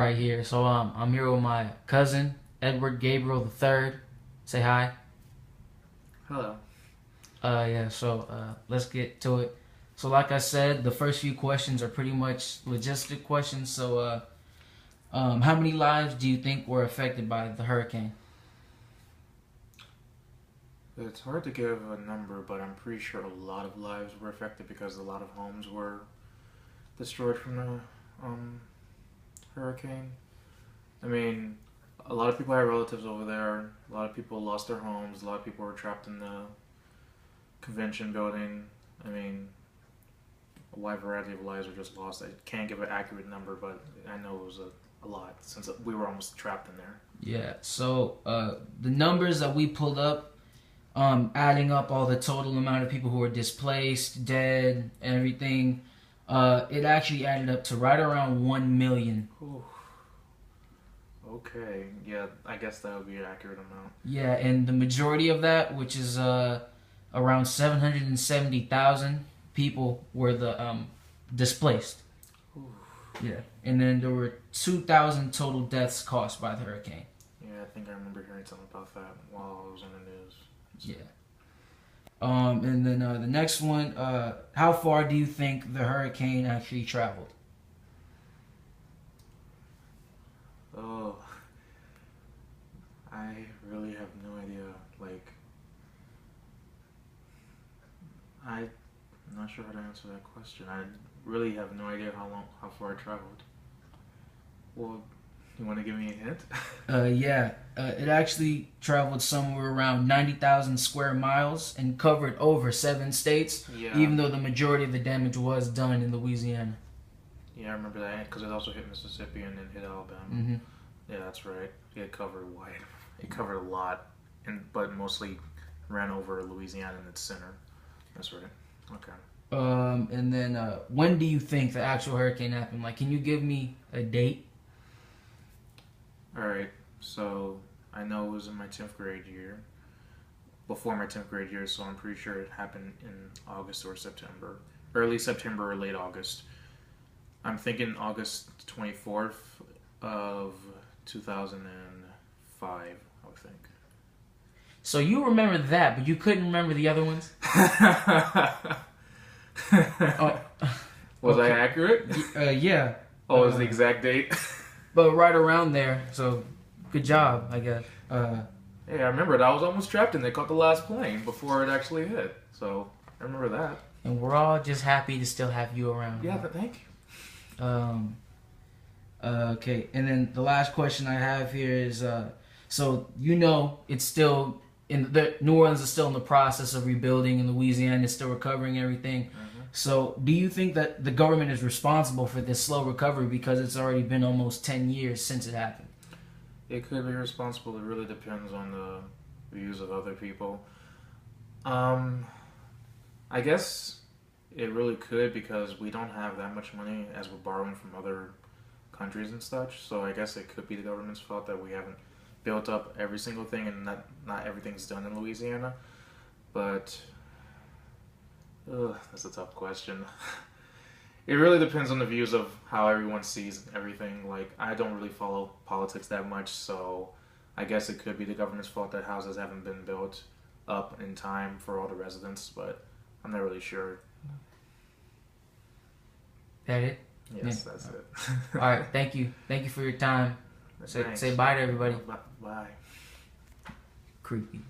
Right here. So I'm here with my cousin Edward Gabriel III. Say hi. Hello. Yeah. So let's get to it. So like I said, the first few questions are pretty much logistic questions. So how many lives do you think were affected by the hurricane? It's hard to give a number, but I'm pretty sure a lot of lives were affected because a lot of homes were destroyed from the um, hurricane. I mean, a lot of people had relatives over there. A lot of people lost their homes. A lot of people were trapped in the convention building. I mean, a wide variety of lives were just lost. I can't give an accurate number, but I know it was a lot since we were almost trapped in there. Yeah. So the numbers that we pulled up, adding up all the total amount of people who were displaced, dead, and everything, it actually added up to right around 1 million. Ooh. Okay, yeah, I guess that would be an accurate amount. Yeah, and the majority of that, which is around 770,000 people, were the displaced. Ooh. Yeah, and then there were 2,000 total deaths caused by the hurricane. Yeah, I think I remember hearing something about that while I was on the news. Yeah. And then the next one, how far do you think the hurricane actually traveled? Oh, I really have no idea. Like, I'm not sure how to answer that question. I really have no idea how far I traveled. Well, you want to give me a hint? Yeah, it actually traveled somewhere around 90,000 square miles and covered over 7 states, Yeah, even though the majority of the damage was done in Louisiana. yeah, I remember that because it also hit Mississippi and then hit Alabama. Hmm. Yeah, that's right. It covered wide. It covered a lot, but mostly ran over Louisiana in its center. That's right. Okay. And then when do you think the actual hurricane happened? Like, can you give me a date? All right. So I know it was in my 10th grade year, before my 10th grade year, so I'm pretty sure it happened in August or September. Early September or late August. I'm thinking August 24th of 2005, I would think. So you remember that, but you couldn't remember the other ones? Oh, Was I okay. accurate? Yeah. Oh, it was the exact date? But right around there. So good job, I guess. Hey, I remember it. I was almost trapped and they caught the last plane before it actually hit. So I remember that. And we're all just happy to still have you around. Yeah, thank you. Um. Okay, and then the last question I have here is, so it's still in the New Orleans is still in the process of rebuilding, and Louisiana is still recovering everything. So, do you think that the government is responsible for this slow recovery because it's already been almost 10 years since it happened? It could be responsible. It really depends on the views of other people. Um, I guess it really could because we don't have that much money as we're borrowing from other countries and such. So I guess it could be the government's fault that we haven't built up every single thing and not everything's done in Louisiana. But that's a tough question. It really depends on the views of how everyone sees everything. Like, I don't really follow politics that much, so I guess it could be the government's fault that houses haven't been built up in time for all the residents, but I'm not really sure. That it? Yes, Yeah. that's it. All right. Thank you. Thank you for your time. Thanks. Say bye to everybody. Bye. Creepy.